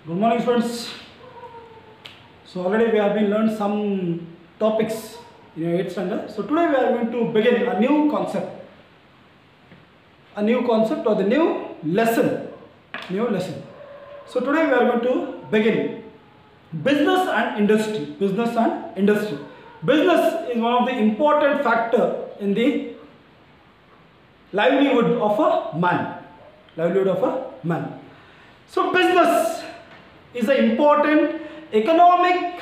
Good morning, friends. So already we have been learned some topics in your 8th standard. So today we are going to begin a new concept or the new lesson. So today we are going to begin business and industry. Business is one of the important factor in the livelihood of a man. So business is an important economic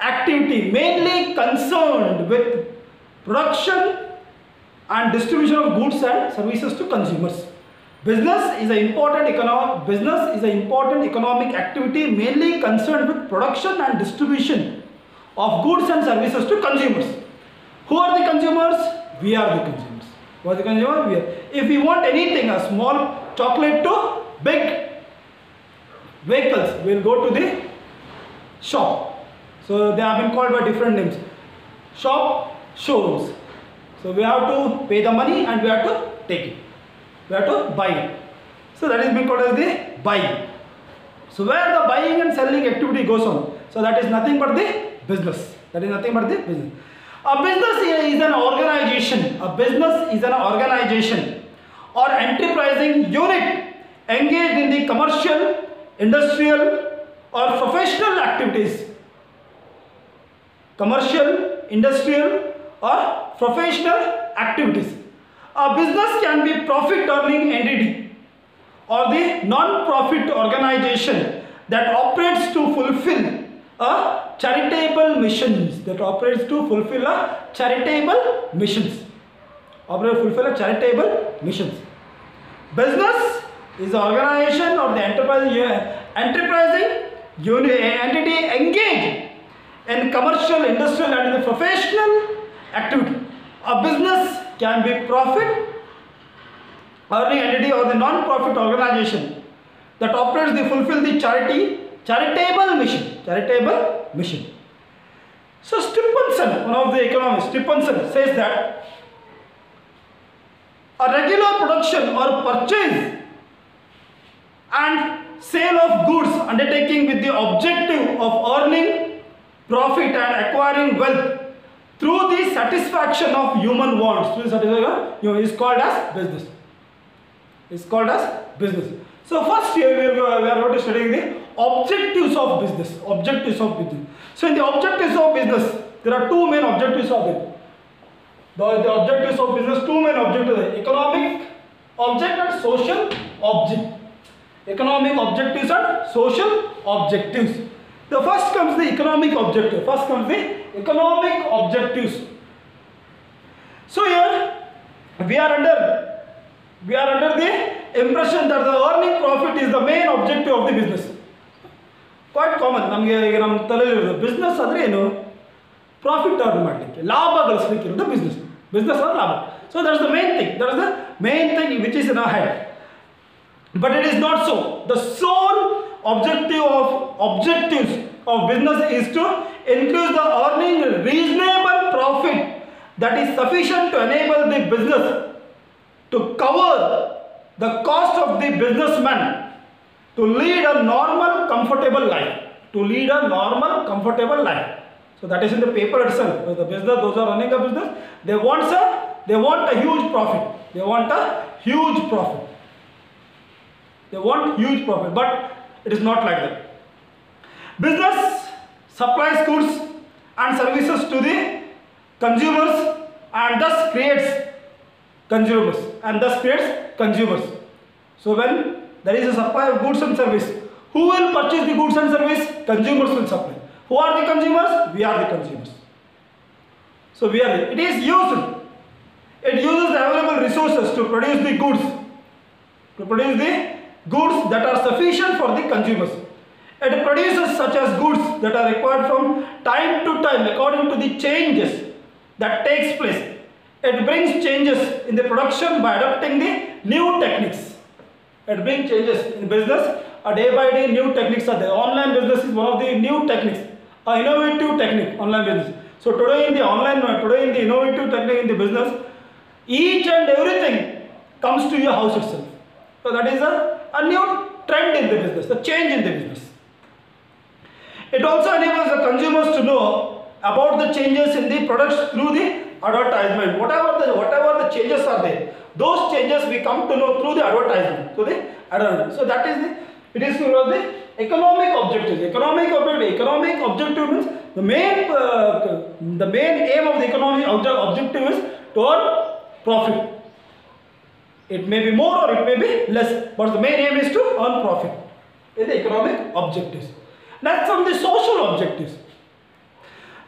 activity mainly concerned with production and distribution of goods and services to consumers. Business is an important economic activity mainly concerned with production and distribution of goods and services to consumers. Who are the consumers? We are the consumers. Who are the consumers? We are. If we want anything, a small chocolate to big vehicles, we will go to the shop. So they have been called by different names. Shop, showrooms. So we have to pay the money and we have to take it. We have to buy it. So that is being called as the buying. So where the buying and selling activity goes on. So that is nothing but the business. A business is an organization. Or enterprising unit engaged in the commercial, industrial or professional activities. A business can be profit earning entity or the non-profit organization that operates to fulfill a charitable missions. Business is the organization or the enterprising entity engaged in commercial, industrial and the professional activity. A business can be profit earning entity or the non-profit organization that operates to fulfill the charitable mission. So Stephenson, one of the economists, says that a regular production or purchase and sale of goods undertaking with the objective of earning profit and acquiring wealth through the satisfaction of human wants is called as business. So first here we are going to study the objectives of business. So in the objectives of business, there are two main objectives of it. The objectives of business, two main objectives: economic object and social object. Economic objectives and social objectives. The first comes the economic objective. So here we are under the impression that the earning profit is the main objective of the business. Quite common. Business andre enu profit earn ಮಾಡಲಿಕ್ಕೆ ಲಾಭ ಗಳಿಸಲಿಕ್ಕೆ business or ಲಾಭ. So that is the main thing which is in our head. But it is not so. The sole objectives of business is to increase the earning reasonable profit that is sufficient to enable the business to cover the cost of the businessman to lead a normal comfortable life. So that is in the paper itself. The business, those are running a business, they want a huge profit. But it is not like that. Business supplies goods and services to the consumers and thus creates consumers. So when there is a supply of goods and service, who will purchase the goods and service? Consumers will supply. Who are the consumers? We are the consumers. So it uses the available resources to produce the goods. That are sufficient for the consumers. It produces such as goods that are required from time to time according to the changes that takes place. It brings changes in the production by adopting the new techniques. It brings changes in business. Day by day new techniques are there. Online business is one of the new techniques. An innovative technique, online business. So today in the innovative technique in the business, each and everything comes to your house itself. So that is a new trend in the business, the change in the business. It also enables the consumers to know about the changes in the products through the advertisement. Whatever the changes are there, those changes we come to know through the advertisement. So that is it is called the economic objectives. Economic objective means the main aim of the economic objective is to earn profit. It may be more or it may be less, but the main aim is to earn profit. In the economic objectives. Next, from the social objectives.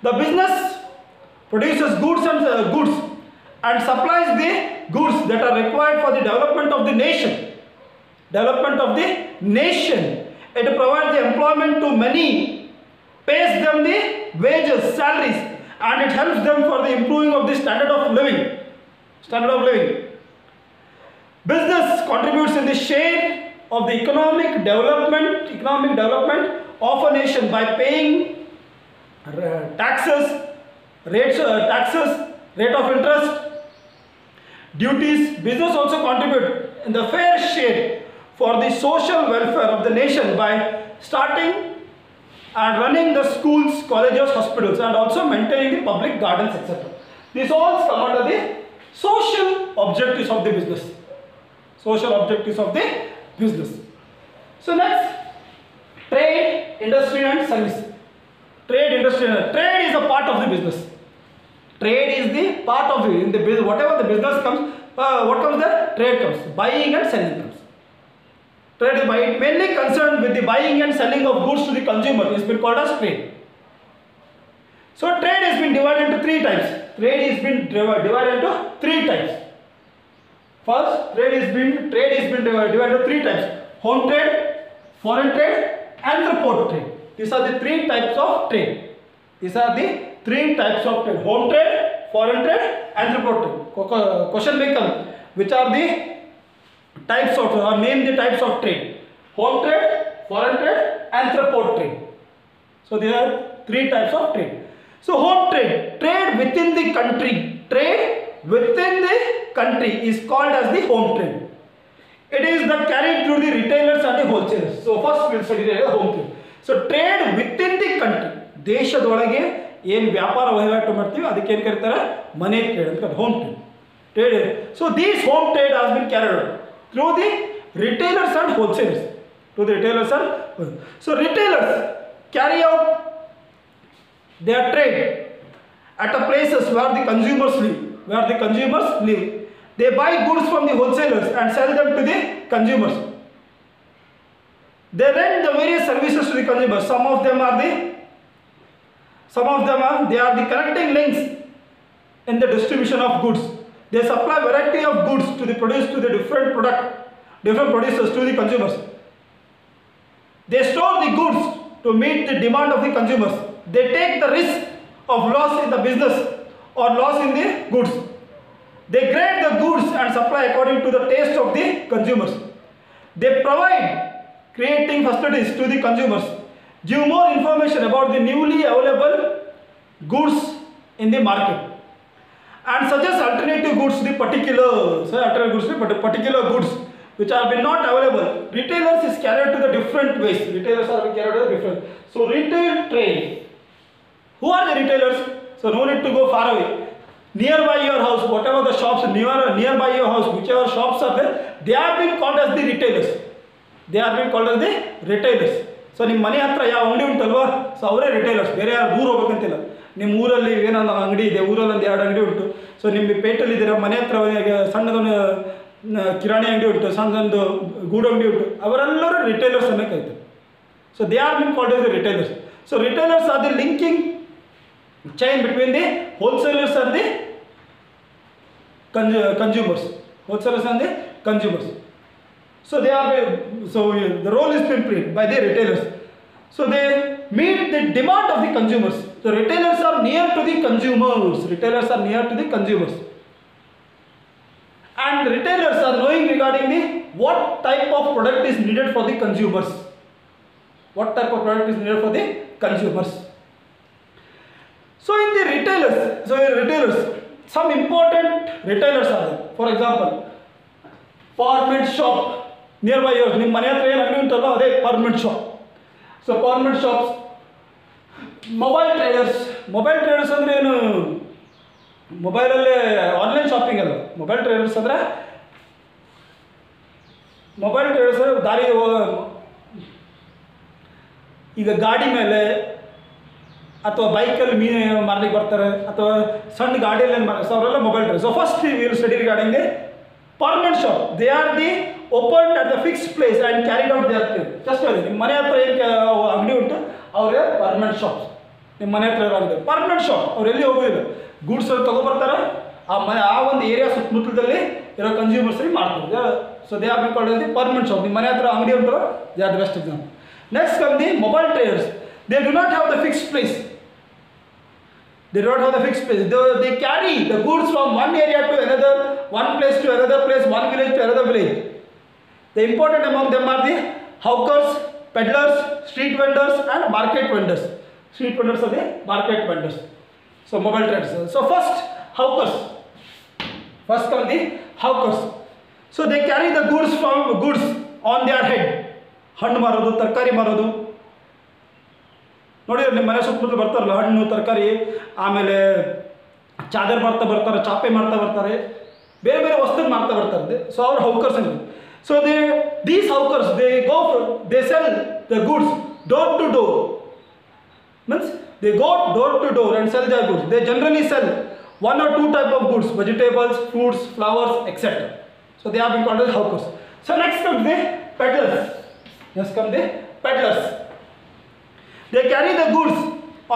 The business produces goods and supplies the goods that are required for the development of the nation. It provides the employment to many, pays them the wages, salaries, and it helps them for the improving of the standard of living. Business contributes in the share of the economic development of a nation by paying taxes, rate of interest, duties. Business also contribute in the fair share for the social welfare of the nation by starting and running the schools, colleges, hospitals, and also maintaining the public gardens, etc. These all come under the social objectives of the business. So next, trade, industry and service. Trade is a part of the business. Trade is the part of in the business. Whatever the business comes, what comes there? Trade comes. Buying and selling comes. Trade is mainly concerned with the buying and selling of goods to the consumer. It's been called as trade. So trade has been divided into three types. First, trade has been divided into three types: home trade, foreign trade, entrepot trade. These are the three types of trade. Home trade, foreign trade, entrepot trade. Question may come: which are the types of, or name the types of trade? Home trade, foreign trade, entrepot trade. So there are three types of trade. So home trade, trade within the country. Trade within the country is called as the home trade. It is carried through the retailers and the wholesalers. So first we will study the home trade. So trade within the country. ದೇಶದೊಳಗೆ ಏನು ವ್ಯಾಪಾರ ವಹಿವಾಟು ಮಾಡ್ತೀವಿ ಅದಕ್ಕೆ ಏನು ಕರೀತಾರೆ? ಮನಿ trade ಅಂತ ಕರೀತಾರೆ, home trade. So this home trade has been carried out through the retailers and wholesalers. So retailers carry out their trade at a places where the consumers live. They buy goods from the wholesalers and sell them to the consumers. They rent the various services to the consumers. Some of them are the connecting links in the distribution of goods. They supply variety of goods to the different producers to the consumers. They store the goods to meet the demand of the consumers. They take the risk of loss in the business or loss in the goods. They grade the goods and supply according to the taste of the consumers. They provide creating facilities to the consumers. Give more information about the newly available goods in the market and suggest alternative goods to the particular goods which have been not available. Retailers is carried to the different ways. So retail trade. Who are the retailers? So no need to go far away. Nearby your house, whatever the shops nearby your house, whichever shops are there, they are being called as the retailers. So ನಿಮ್ಮ ಮನೆ ಹತ್ರ ಯಾವ ಅಂಗಡಿ ಉಂಟಲ್ವಾ, so ಅವರೇ retailers. ಬೇರೆ ಯಾರು ದೂರ ಹೋಗ್ಬೇಕಂತಿಲ್ಲ. ನಿಮ್ಮ ಊರಲ್ಲಿ ಏನೊಂದು ಅಂಗಡಿ ಇದೆ, ಊರಲ್ಲಿ ಒಂದು 2 ಅಂಗಡಿ ಉಂಟು. ಸೊ ನಿಮ್ಮ ಪೇಟೆಯಲ್ಲಿ ಇದ್ದೀರಾ, ಮನೆ ಹತ್ರ ಸಣ್ಣದೊಂದು ಕಿರಾಣಿ ಅಂಗಡಿ ಉಂಟು, ಸಣ್ಣದೊಂದು ಗೂಡು ಅಂಗಡಿ ಉಂಟು, ಅವರೆಲ್ಲರೂ ರಿಟೇಲರ್ಸ್ ಅನ್ನೋ ಕರೀತಾರೆ. So they are bin called as the retailers. So retailers R the linking chain between the wholesalers and the consumers. So the role is been played by the retailers. So they meet the demand of the consumers. So retailers are near to the consumers. And retailers are knowing regarding the what type of product is needed for the consumers. So in the retailers, some important retailers are there. For example, Parliament shop near by yours, ನಿಮ್ಮ ಮನೆ ಹತ್ರ ಏನು ಅಂಗಡಿ ಉಂಟಲ್ಲ ಅದೇ permanent shop. So permanent shops. Mobile traders ಅಂದರೆ ಏನು? ಮೊಬೈಲಲ್ಲಿ ಆನ್ಲೈನ್ ಶಾಪಿಂಗ್ ಅಲ್ಲ. ಮೊಬೈಲ್ ಟ್ರೇಡರ್ಸ್ ಅಂದರೆ ದಾರಿ ಈಗ ಗಾಡಿ ಮೇಲೆ ಅಥವಾ ಬೈಕಲ್ಲಿ ಮೀನು ಮಾರ್ಲಿಕ್ಕೆ ಬರ್ತಾರೆ, ಅಥವಾ ಸಣ್ಣ ಗಾಡಿಯಲ್ಲಿ ಏನು ಮಾರ್ತಾರೆ, ಸೊ ಅವರೆಲ್ಲ mobile traders. So first we will study regarding the permanent shop. They are the open at the fixed place and carried out their trade. Just ಹೇಳಿ, ನಿಮ್ಮ ಮನೆ ಹತ್ರ ಏನು ಅಂಗಡಿ ಉಂಟು ಅವರೇ ಪರ್ಮನೆಂಟ್ ಶಾಪ್ಸ್. ನಿಮ್ಮ ಮನೆ ಹತ್ರ ಇರೋ ಪರ್ಮನೆಂಟ್ ಶಾಪ್, ಅವ್ರು ಎಲ್ಲಿ ಹೋಗೋದಿಲ್ಲ, ಗೂಡ್ಸ್ ತೊಗೊಬರ್ತಾರೆ, ಆ ಒಂದು ಏರಿಯಾ ಸುತ್ತಮುತ್ತಲದಲ್ಲಿ ಇರೋ ಕನ್ಸ್ಯೂಮರ್ಸ್ಗೆ ಮಾಡ್ತಾರೆ. So they are called the permanent shop. ನಿಮ್ಮ ಮನೆ ಹತ್ರ ಅಂಗಡಿ ಉಂಟು, they are the best example. Next come the mobile traders. They do not have the fixed place. They don't have the fixed place. They carry the goods from one area to another, one place to another place, one village to another village. The important among them are the hawkers, peddlers, street vendors and market vendors. Street vendors are the market vendors. So mobile traders. So first hawkers. First come the hawkers. So they carry the goods on their head. ಹಣ್ಣು ಮಾರೋದು, ತರಕಾರಿ ಮಾರೋದು. ನೋಡಿ, ನಿಮ್ಮ ಮನೆ ಸುತ್ತಮುತ್ತಲು ಬರ್ತಾರಲ್ಲ, ಹಣ್ಣು ತರಕಾರಿ, ಆಮೇಲೆ ಚಾದರ್ ಮಾಡ್ತಾ ಬರ್ತಾರೆ, ಚಾಪೆ ಮಾಡ್ತಾ ಬರ್ತಾರೆ, ಬೇರೆ ಬೇರೆ ವಸ್ತು ಮಾಡ್ತಾ ಬರ್ತಾರೆ. ಸೊ ಅವ್ರು ಹೌಕರ್ಸ್ ಅಂತ. So these hawkers they sell the goods door to door. Means they go door to door and sell their goods. They generally sell one or two type of goods, vegetables, fruits, flowers, etc. So they have been called as hawkers. So next comes the peddlers. They carry the goods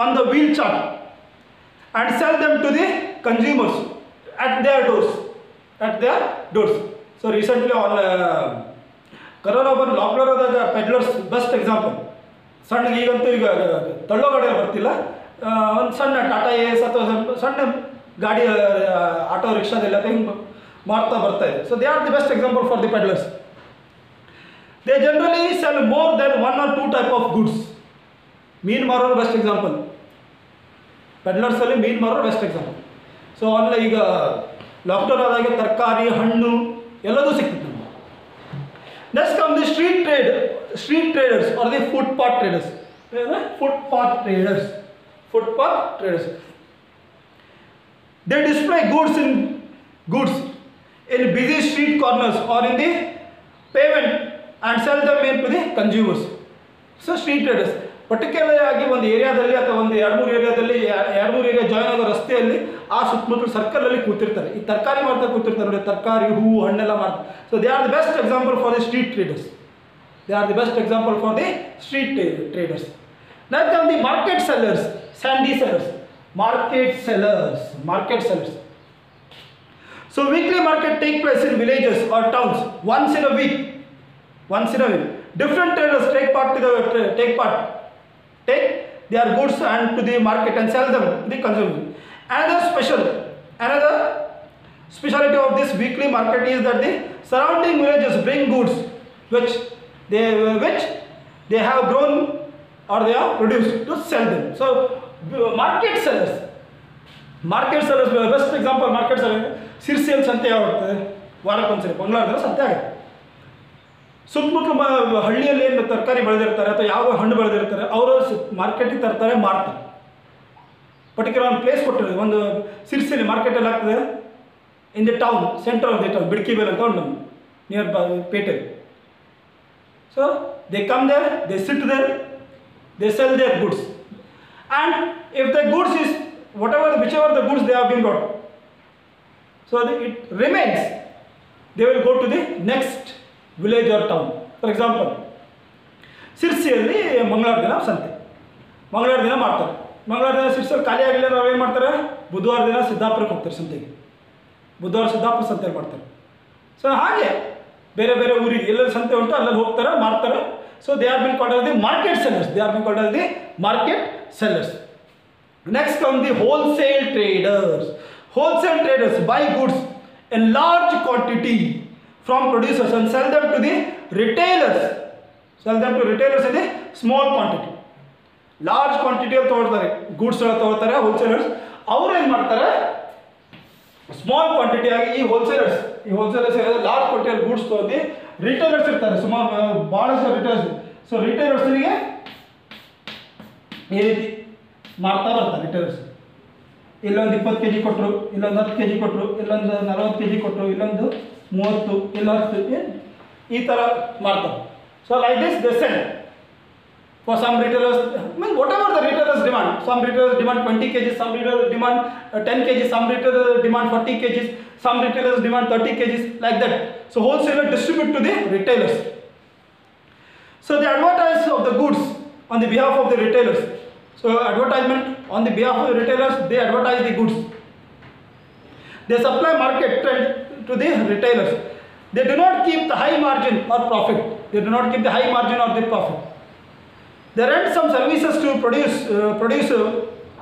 on the wheel chart and sell them to the consumers at their doors. So recently on corona lockdown ಆದಾಗ peddlers best example. ಸಣ್ಣ ಈಗಂತೂ ಈಗ ತಳ್ಳೋ ಗಾಡಿ ಬರ್ತಿಲ್ಲ, ಒಂದು ಸಣ್ಣ Tata S ಅಥವಾ ಸಣ್ಣ ಗಾಡಿ ಆಟೋ ರಿಕ್ಷಾದೆಲ್ಲ ಹಿಂಗೆ ಮಾಡ್ತಾ ಬರ್ತಾ ಇದೆ. So they are the best example for the peddlers. They generally sell more than one or two type of goods. ಮೀನು ಮಾರೋರು ಬೆಸ್ಟ್ ಎಕ್ಸಾಂಪಲ್. ಪೆಡ್ಲರ್ಸಲ್ಲಿ ಮೀನು ಮಾರೋರು ಬೆಸ್ಟ್ ಎಕ್ಸಾಂಪಲ್. ಸೊ ಆನ್ಲೈನ್ ಈಗ ಲಾಕ್ಡೌನ್ ಆದಾಗ ತರಕಾರಿ, ಹಣ್ಣು ಎಲ್ಲದೂ ಸಿಕ್ತಿತ್ತು ನಮಗೆ. Next come the street traders or the footpath traders. They display goods in busy street corners or in the pavement and sell them to the consumers. So street traders particular ಆಗಿ ಒಂದು ಏರಿಯಾದಲ್ಲಿ ಅಥವಾ ಒಂದು 2-3 ಏರಿಯಾ ಜಾಯ್ನ್ ಆಗೋ ರಸ್ತೆಯಲ್ಲಿ ಆ ಸುತ್ತಮುತ್ತಲು ಸರ್ಕಲಲ್ಲಿ ಕೂತಿರ್ತಾರೆ. ಈ ತರಕಾರಿ ಮಾಡ್ತಾ ಕೂತಿರ್ತಾರೆ ನೋಡಿ, ತರಕಾರಿ, ಹೂವು, ಹಣ್ಣೆಲ್ಲ ಮಾಡ್ತಾರೆ. So they are the best example for the street traders. Next come the market sellers, market sellers. So weekly market take place in villages or towns once in a week. Different traders take their goods and to the market and sell them to the consumer. Another speciality of this weekly market is that the surrounding villages bring goods which they have grown or they have produced to sell them. So market sellers ಬೆಸ್ಟ್ ಎಕ್ಸಾಂಪಲ್. Market seller ಸಿರ್ಸಿಯಲ್ಲಿ ಸಂತೆ ಆಗುತ್ತೆ, ವಾರಕ್ಕೊಂದ್ಸರಿ ಮಂಗಳವಾರದಲ್ಲಿ ಸಂತೆ ಆಗುತ್ತೆ. ಸುತ್ತಮುತ್ತಲು ಹಳ್ಳಿಯಲ್ಲಿ ಏನು ತರಕಾರಿ ಬೆಳೆದಿರ್ತಾರೆ ಅಥವಾ ಯಾವ ಹಣ್ಣು ಬೆಳೆದಿರ್ತಾರೆ ಅವರು ಮಾರ್ಕೆಟಿಗೆ ತರ್ತಾರೆ, ಮಾರ್ತಾರೆ. ಪರ್ಟಿಕ್ಯುಲರ್ ಒಂದು ಪ್ಲೇಸ್ ಕೊಟ್ಟಿರೋದು, ಒಂದು ಸಿರ್ಸಿಲಿ ಮಾರ್ಕೆಟಲ್ಲಿ ಆಗ್ತದೆ in the town, centre of the town, Bidkibail ಅಂತ ಉಂಟು ನಿಯರ್ ಪೇಟೆ. So they come there, they sit there, they sell their goods, and if the goods is whichever the goods they have been got, so it remains, they will go to the next village or town. For example, ಸಿರ್ಸಿಯಲ್ಲಿ ಮಂಗಳವಾರ ದಿನ ಸಂತೆ, ಮಂಗಳವಾರ ದಿನ ಮಾಡ್ತಾರೆ. ಮಂಗಳವಾರ ದಿನ ಸಿರ್ಸಿಯಲ್ಲಿ ಖಾಲಿ ಆಗಲಿಲ್ಲ ನಾವು ಏನು ಮಾಡ್ತಾರೆ, ಬುಧವಾರ ದಿನ ಸಿದ್ದಾಪುರಕ್ಕೆ ಹೋಗ್ತಾರೆ ಸಂತೆಗೆ, ಬುಧವಾರ ಸಿದ್ದಾಪುರ ಸಂತೆಯಲ್ಲಿ ಮಾಡ್ತಾರೆ. ಸೊ ಹಾಗೆ ಬೇರೆ ಬೇರೆ ಊರಿಗೆ ಎಲ್ಲೆಲ್ಲಿ ಸಂತೆ ಉಂಟು ಅಲ್ಲಲ್ಲಿ ಹೋಗ್ತಾರೆ, ಮಾಡ್ತಾರೆ. So they are bin called as the market sellers. Next come the wholesale traders buy goods in large quantity from producers and sell them to the retailers in the small quantity. Large quantity ಅಲ್ಲಿ ತಗೊಳ್ತಾರೆ, goods ತಗೊಳ್ತಾರೆ wholesalers. ಅವರು ಏನು ಮಾಡ್ತಾರೆ, small quantity ಆಗಿ ಈ wholesalers large ಕ್ವಾಂಟಿಟಿಯಲ್ಲಿ goods ತೊಗೊಂಡು retailers ಇರ್ತಾರೆ, ಸುಮಾರು ಭಾಳಷ್ಟು ರಿಟೇಲರ್ಸ್. ಸೊ ರಿಟೇಲರ್ಸ್ಗೆ ಈ ರೀತಿ ಮಾಡ್ತಾ ಬರ್ತಾರೆ ರಿಟೇಲರ್ಸ್. ಇಲ್ಲೊಂದು 20 kg ಕೊಟ್ಟರು, ಇಲ್ಲೊಂದು 10 kg ಕೊಟ್ಟರು, ಇಲ್ಲೊಂದು 40 kg ಕೊಟ್ಟರು, ಇಲ್ಲೊಂದು 30, ಇಲ್ಲ 10, ಈ ಥರ ಮಾಡ್ತಾರೆ. So like this they cell. For some retailers, I mean whatever the retailers demand. Some retailers demand 20 kg, some retailers demand 10 kg, some retailers demand 40 kg, some retailers demand 30 kg, like that. So wholesalers distribute to the retailers. So they advertise of the goods on the behalf of the retailers. So advertisement on the behalf of the retailers, they advertise the goods. They supply market trend to the retailers. They do not keep the high margin or profit. They do not keep the high margin or the profit. They rent some services to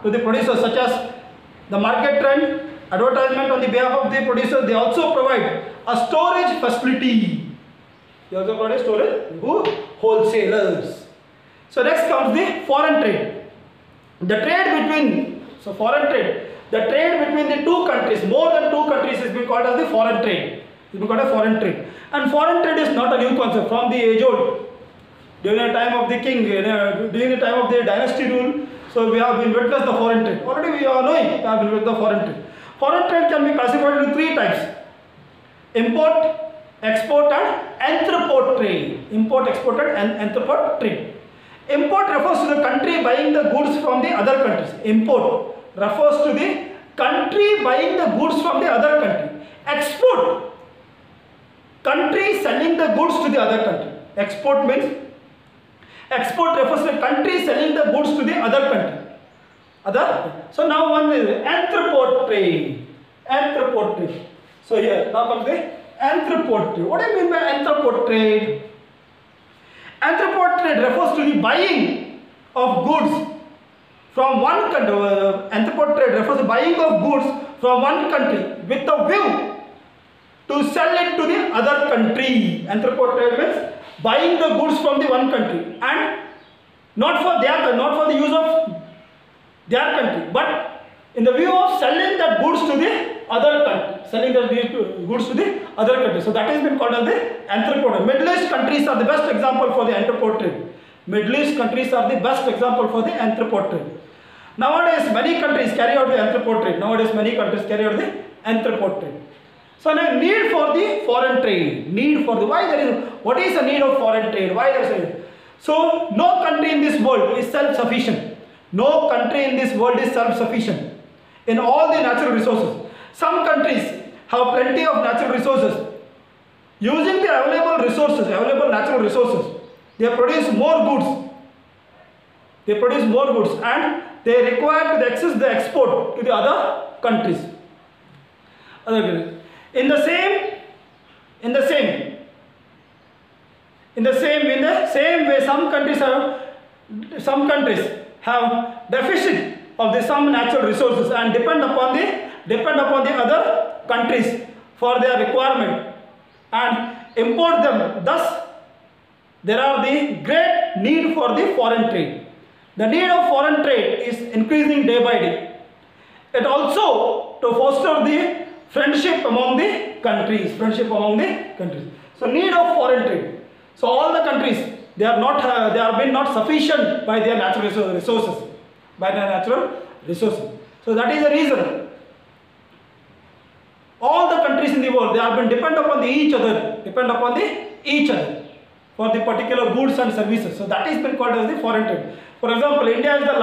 to the producers, such as the market trend, advertisement on the behalf of the producers. They also provide a storage facility. They also provide storage to wholesalers. So next comes the foreign trade. The trade between, so foreign trade, the trade between the two countries, more than two countries, is being called as the foreign trade. It is being called a foreign trade. And foreign trade is not a new concept. From the age old, during the time of the king, during the time of the dynasty rule, so we have been witness the foreign trade. Already we are knowing we have been with the foreign trade. Foreign trade can be classified into 3 types: import, export, and entrepot trade. Import, export, and entrepot trade. Import refers to the country buying the goods from the other countries. Import refers to the country buying the goods from the other country. Export, country selling the goods to the other country. Export means, export refers to the country selling the goods to the other country. So now one is entrepot trade. Entrepot trade. So here now comes the entrepot trade. What do you mean by entrepot trade? Entrepot trade refers to the buying of goods from one country. Entrepot trade refers to buying of goods from one country with a view to sell it to the other country. Entrepot trade means buying the goods from the one country and not for the use of their country, but in the view of selling that goods to the other country, selling the goods to the other country. So that has been called as the entrepot trade. Middle East countries are the best example for the entrepot trade. Middle East countries are the best example for the entrepot trade. Nowadays many countries carry out the entrepot trade. So now need for the foreign trade. What is the need of foreign trade? Why there is? So no country in this world is self-sufficient. No country in this world is self-sufficient in all the natural resources. Some countries have plenty of natural resources. Using the available natural resources, they produce more goods. And they require to access the export to the other countries. In the same way, some countries have deficit of some natural resources and depend upon the other countries for their requirement and import them. Thus, there are the great need for the foreign trade. The need of foreign trade is increasing day by day. It also to foster the friendship among the countries. So need of foreign trade. So all the countries, they are not sufficient by their natural resources. So that is the reason all the countries in the world, they have been depend upon each other for the particular goods and services. So that is been called as the foreign trade. For example, India is the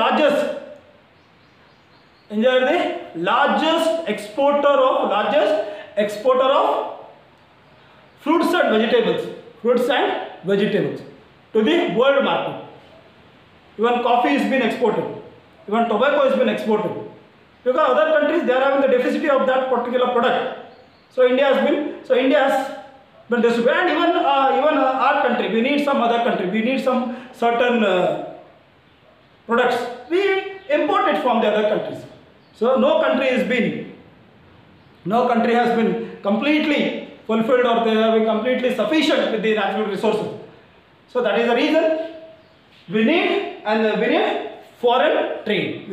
largest exporter of fruits and vegetables to the world market. Even coffee has been exported, even tobacco has been exported, because other countries, they are having the deficit of that particular product. So India has been distributed. And even our country, we need some other country, we need some certain products, we import it from the other countries. So no country has been completely fulfilled, or they have been completely sufficient with the natural resources. So that is the reason we need foreign trade.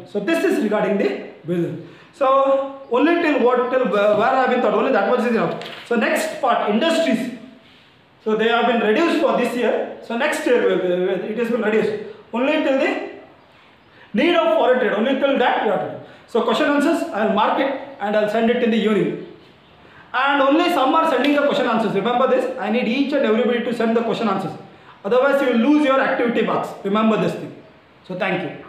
So this is regarding the business. So only till where I have been taught, only that much is enough. So next part, industries. So they have been reduced for this year. So next year it has been reduced only till the need of foreign trade. Only till that you have to do. So question answers I will mark it and I will send it in the evening. And only some are sending the question answers. Remember this. I need each and everybody to send the question answers. Otherwise you will lose your activity marks. Remember this thing. So thank you.